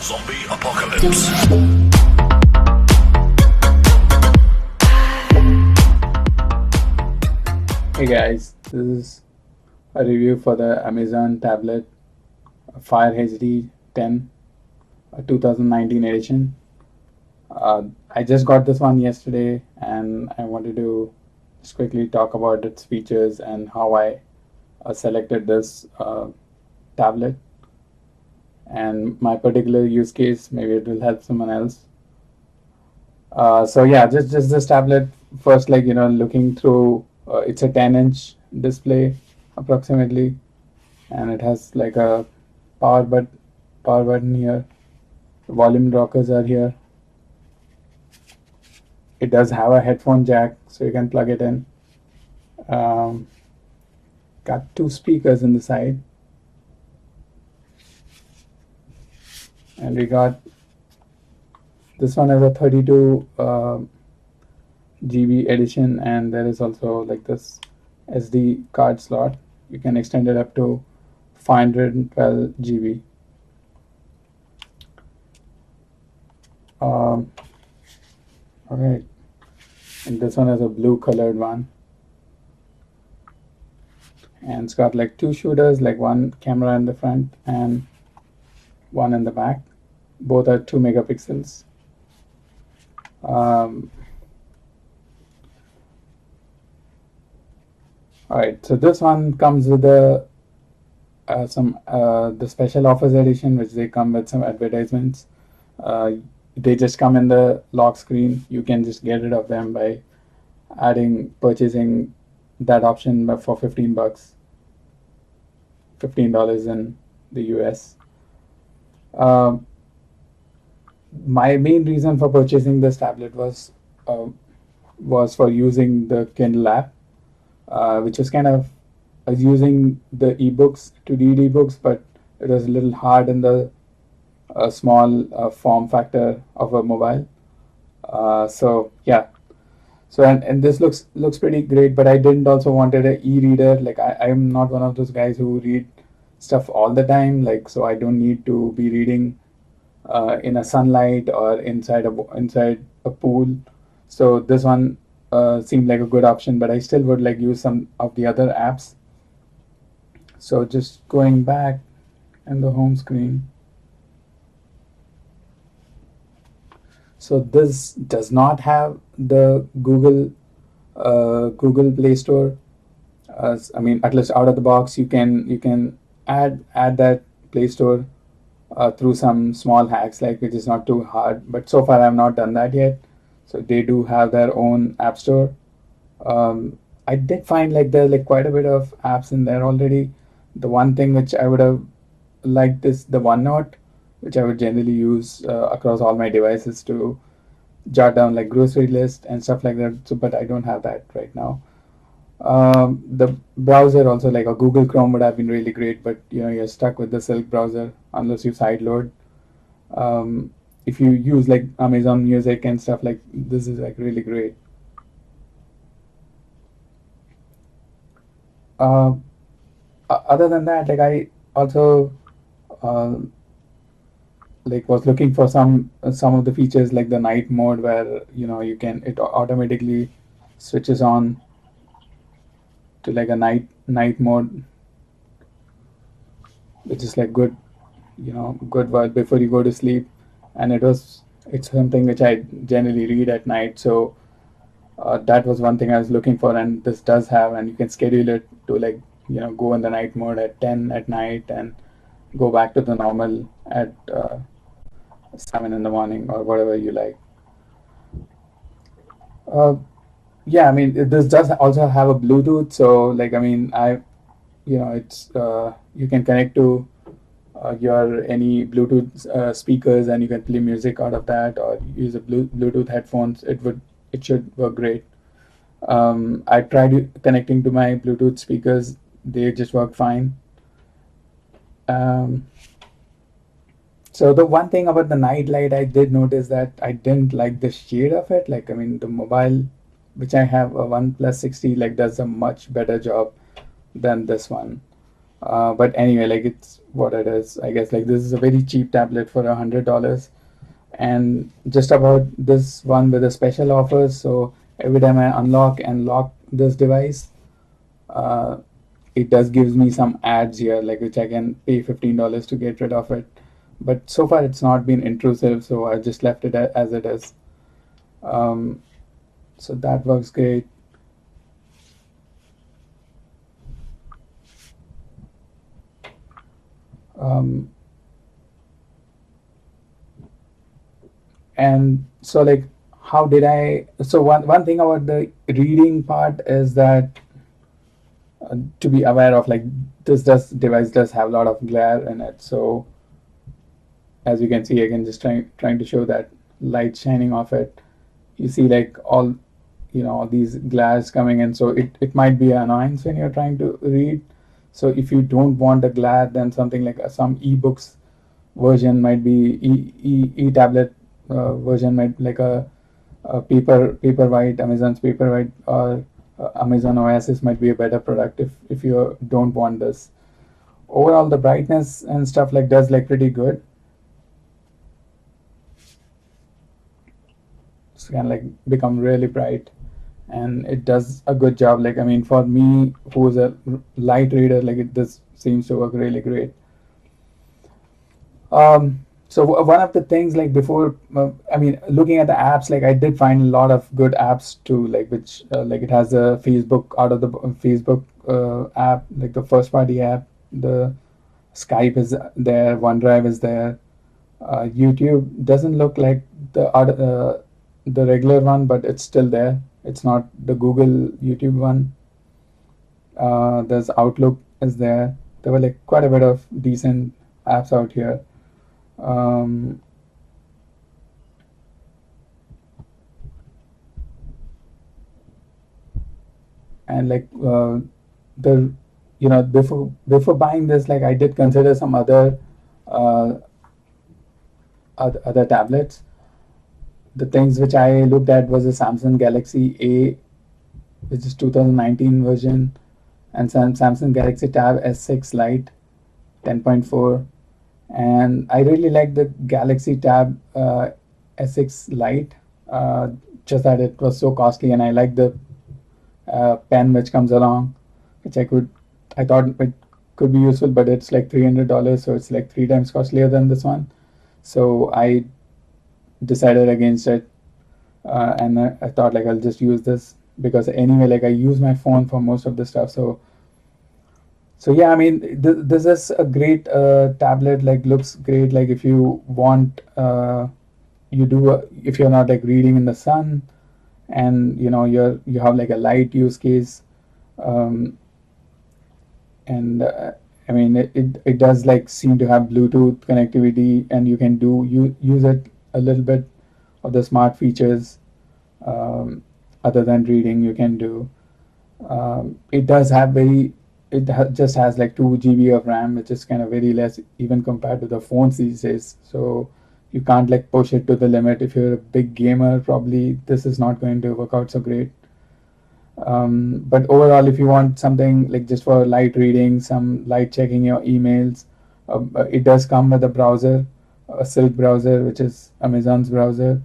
Zombie apocalypse. Hey guys, this is a review for the Amazon tablet Fire HD 10 2019 edition. I just got this one yesterday and I wanted to just quickly talk about its features and how I selected this tablet and my particular use case. Maybe it will help someone else. So yeah, just this tablet first, like looking through. It's a 10-inch display approximately, and it has like a power but power button here. The volume rockers are here. It does have a headphone jack, so you can plug it in. Got two speakers in the side, and we got this one has a 32 GB edition, and there is also like this SD card slot. You can extend it up to 512 GB. Okay, and this one has a blue colored one, and it's got like two shooters, like one camera in the front and one in the back. Both are 2 megapixels. All right, so this one comes with the special offers edition, which they come with some advertisements. They just come in the lock screen. You can just get rid of them by purchasing that option for $15 in the US. My main reason for purchasing this tablet was for using the Kindle app, which was kind of using the ebooks to read ebooks, but it was a little hard in the small form factor of a mobile. So yeah, so and this looks pretty great, but I didn't also wanted an e-reader. Like I'm not one of those guys who read stuff all the time. Like, so I don't need to be reading in a sunlight or inside a pool. So this one seemed like a good option, but I still would like use some of the other apps. So just going back in the home screen. So this does not have the Google Play Store. I mean, at least out of the box, you can add that Play Store through some small hacks, like, which is not too hard. But so far, I've not done that yet. So they do have their own app store. I did find like there's like quite a bit of apps in there already. The one thing which I would have liked is the OneNote, which I would generally use across all my devices to jot down like grocery list and stuff like that. So, but I don't have that right now. The browser also, like a Google Chrome would have been really great, but you're stuck with the Silk browser unless you sideload. If you use like Amazon Music and stuff, like this is like really great. Other than that, like I also like was looking for some of the features, like the night mode, where it automatically switches on to like a night mode, which is like good, good before you go to sleep. And it's something which I generally read at night, so that was one thing I was looking for, and this does have, and you can schedule it to like go in the night mode at 10 at night and go back to the normal at 7 in the morning or whatever you like. Yeah, I mean, this does also have a Bluetooth, so like, I mean, it's you can connect to your any Bluetooth speakers, and you can play music out of that, or use a Bluetooth headphones. It should work great. I tried connecting to my Bluetooth speakers; they just work fine. Um, so the one thing about the night light, I did notice that I didn't like the shade of it. Like, I mean, the mobile, which I have, a OnePlus 60, like does a much better job than this one. But anyway, like it's what it is. I guess like this is a very cheap tablet for $100, and just about this one with a special offer. So every time I unlock and lock this device, uh, it does gives me some ads here, like which I can pay $15 to get rid of it. But so far it's not been intrusive, so I just left it as it is. Um, so that works great. Um, and so like how did I so one thing about the reading part is that to be aware of, like this does device does have a lot of glare in it. So as you can see, again, just trying to show that light shining off it, you see like all, all these glares coming in, so it might be an annoyance when you're trying to read. So if you don't want the glare, then something like some ebooks version might be tablet version might like a paperwhite, Amazon's paperwhite, or Amazon Oasis might be a better product if you don't want this. Overall, the brightness and stuff like does like pretty good. It's kind of like become really bright, and it does a good job. Like I mean, for me who's a light reader, like this seems to work really great. So one of the things, like before, I mean, looking at the apps, like I did find a lot of good apps too, like which like it has the Facebook, out of the Facebook app, like the first party app, the Skype is there, OneDrive is there. YouTube doesn't look like the regular one, but it's still there. It's not the Google YouTube one. There's Outlook is there. There were like quite a bit of decent apps out here. Um, and like the before buying this, like I did consider some uh, other tablets. The things which I looked at was a Samsung Galaxy A, which is 2019 version, and Samsung Galaxy Tab S6 Lite 10.4. And I really like the Galaxy Tab S6 Lite, uh, just that it was so costly, and I like the pen which comes along, which I thought it could be useful, but it's like $300, so it's like three times costlier than this one. So I decided against it, and I thought like I'll just use this because anyway, like I use my phone for most of the stuff. So yeah, I mean, this is a great tablet. Like looks great. Like if you want, if you're not like reading in the sun, and you have like a light use case, um, and I mean it does like seem to have Bluetooth connectivity, and you can use it a little bit of the smart features, other than reading you can do. It does have just has like 2 GB of RAM, which is kind of very less even compared to the phones these days. So you can't like push it to the limit. If you're a big gamer, probably this is not going to work out so great. But overall, if you want something like just for light reading, some light checking your emails, it does come with a browser, a Silk browser, which is Amazon's browser.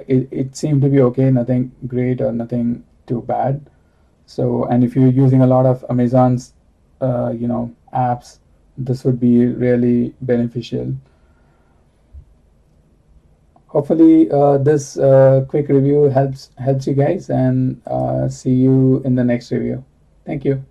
It seemed to be okay, nothing great or nothing too bad. So, and if you're using a lot of Amazon's, apps, this would be really beneficial. Hopefully, this quick review helps you guys, and see you in the next review. Thank you.